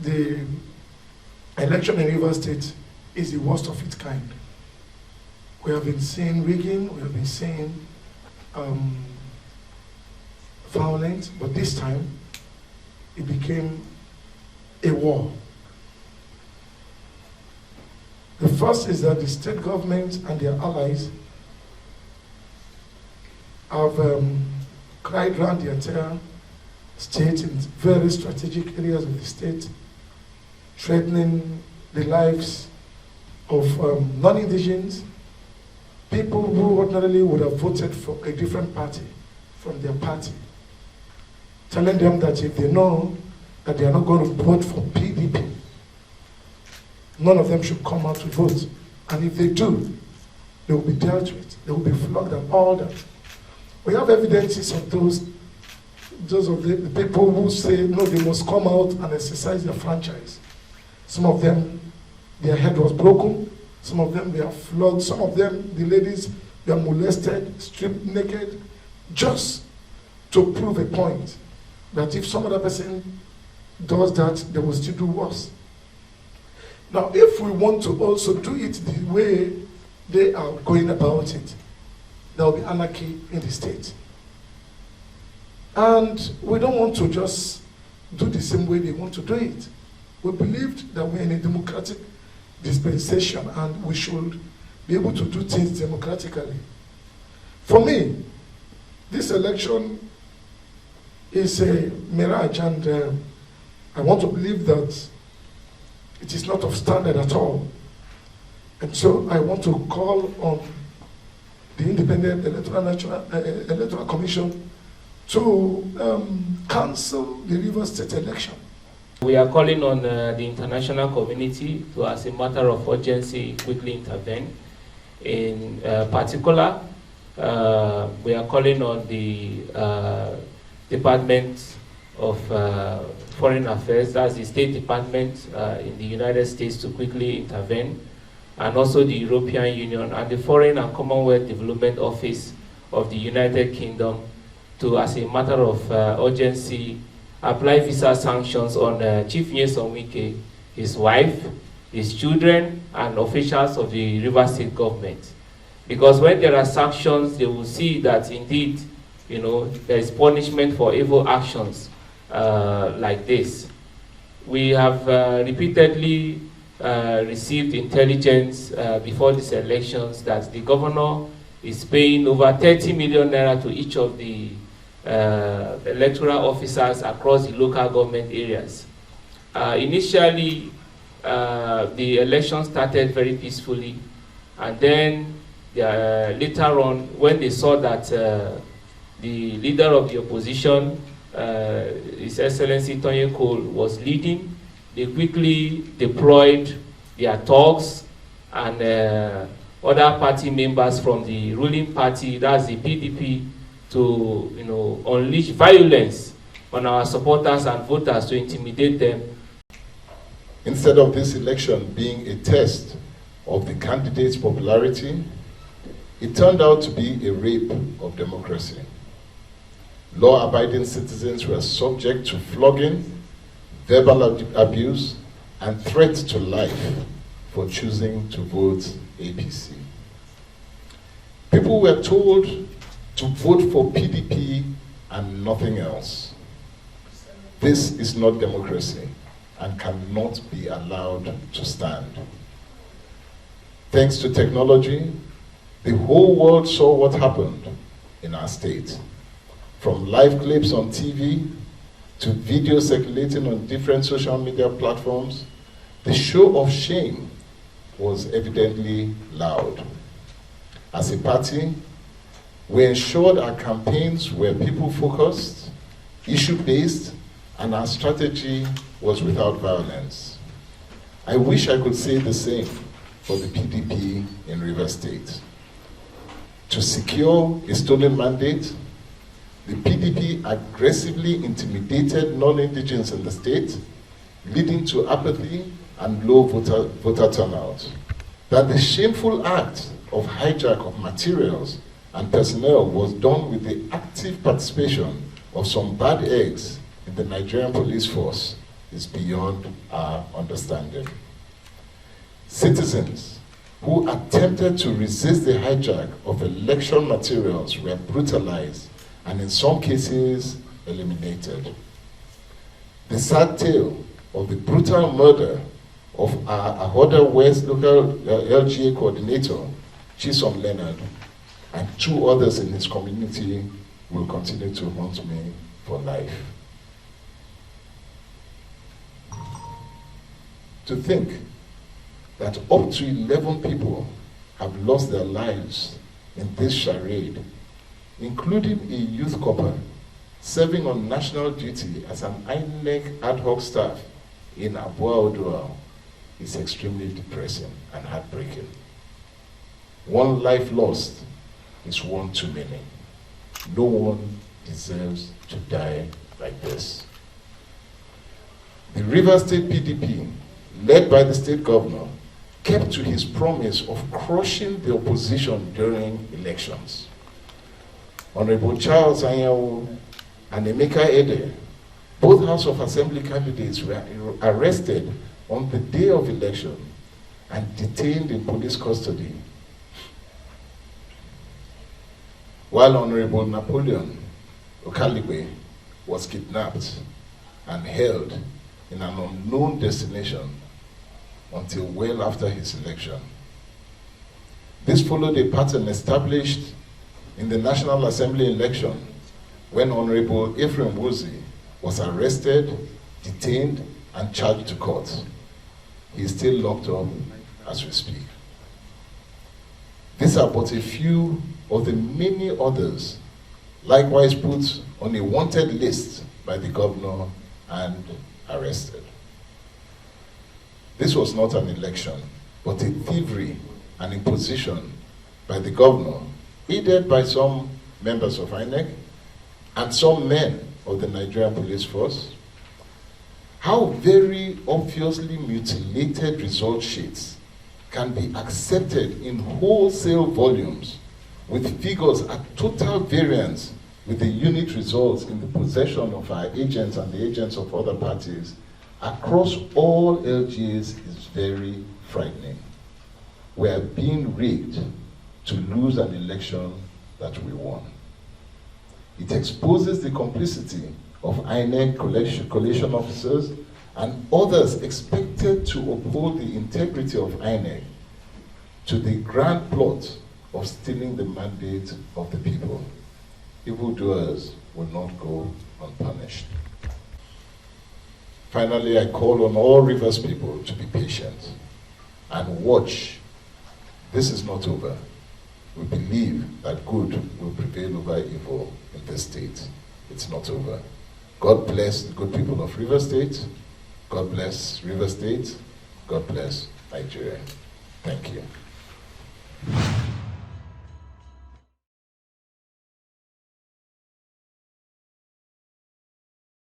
the election in Rivers State is the worst of its kind. We have been seeing rigging, we have been seeing violence, but this time it became a war. The first is that the state government and their allies have cried around the entire state in very strategic areas of the state, threatening the lives of non-indigenous, people who ordinarily would have voted for a different party from their party, telling them that if they know that they are not going to vote for PDP, none of them should come out to vote. And if they do, they will be dealt with. They will be flogged and all that. We have evidences of those of the people who say, no, they must come out and exercise their franchise. Some of them, their head was broken. Some of them, they are flogged. Some of them, the ladies, they are molested, stripped naked, just to prove a point that if some other person does that, they will still do worse. Now, if we want to also do it the way they are going about it, there will be anarchy in the state. And we don't want to just do the same way they want to do it. We believed that we're in a democratic dispensation and we should be able to do things democratically. For me, this election is a mirage, and I want to believe that it is not of standard at all. And so I want to call on the Independent Electoral Commission to cancel the Rivers State election. We are calling on the international community to, as a matter of urgency, quickly intervene. In particular, we are calling on the Department of Foreign Affairs, that's the State Department in the United States, to quickly intervene, and also the European Union and the Foreign and Commonwealth Development Office of the United Kingdom to, as a matter of urgency, apply visa sanctions on Chief Nyesom Wike, his wife, his children, and officials of the Rivers State government. Because when there are sanctions, they will see that indeed, there is punishment for evil actions like this. We have repeatedly received intelligence before these elections that the governor is paying over 30 million naira to each of the electoral officers across the local government areas. Initially, the election started very peacefully, and then later on, when they saw that the leader of the opposition, His Excellency Tonye Cole, was leading, they quickly deployed their thugs and other party members from the ruling party, that's the PDP, to unleash violence on our supporters and voters to intimidate them. Instead of this election being a test of the candidate's popularity, it turned out to be a rape of democracy. Law-abiding citizens were subject to flogging, verbal abuse, and threat to life for choosing to vote APC. People were told to vote for PDP and nothing else. This is not democracy and cannot be allowed to stand. Thanks to technology, the whole world saw what happened in our state. From live clips on TV to videos circulating on different social media platforms, the show of shame was evidently loud. As a party, we ensured our campaigns were people-focused, issue-based, and our strategy was without violence. I wish I could say the same for the PDP in Rivers State. To secure a stolen mandate, the PDP aggressively intimidated non-indigenous in the state, leading to apathy and low voter turnout. That the shameful act of hijack of materials and personnel was done with the active participation of some bad eggs in the Nigerian police force is beyond our understanding. Citizens who attempted to resist the hijack of election materials were brutalized and in some cases eliminated. The sad tale of the brutal murder of our Ahoda West local LGA coordinator, Chisom Leonard, and 2 others in his community will continue to haunt me for life. To think that up to 11 people have lost their lives in this charade, including a youth corper serving on national duty as an INEC ad hoc staff in Abua Odua, is extremely depressing and heartbreaking. One life lost is one too many. No one deserves to die like this. The Rivers State PDP, led by the state governor, kept to his promise of crushing the opposition during elections. Honorable Charles Anyanwu and Emeka Ede, both House of Assembly candidates, were arrested on the day of election and detained in police custody, while Honorable Napoleon Okaligwe was kidnapped and held in an unknown destination until well after his election. This followed a pattern established in the National Assembly election when Honorable Ephraim Wozi was arrested, detained, and charged to court. He is still locked up as we speak. These are but a few of the many others likewise put on a wanted list by the governor and arrested. This was not an election, but a thievery and imposition by the governor, aided by some members of INEC and some men of the Nigerian police force. How very obviously mutilated result sheets can be accepted in wholesale volumes with figures at total variance with the unit results in the possession of our agents and the agents of other parties across all LGAs is very frightening. We are being rigged to lose an election that we won. It exposes the complicity of INEC collation officers and others expected to uphold the integrity of INEC to the grand plot of stealing the mandate of the people. Evildoers will not go unpunished. Finally, I call on all Rivers people to be patient and watch. This is not over. We believe that good will prevail over evil in this state. It's not over. God bless the good people of Rivers State. God bless Rivers State. God bless Nigeria. Thank you.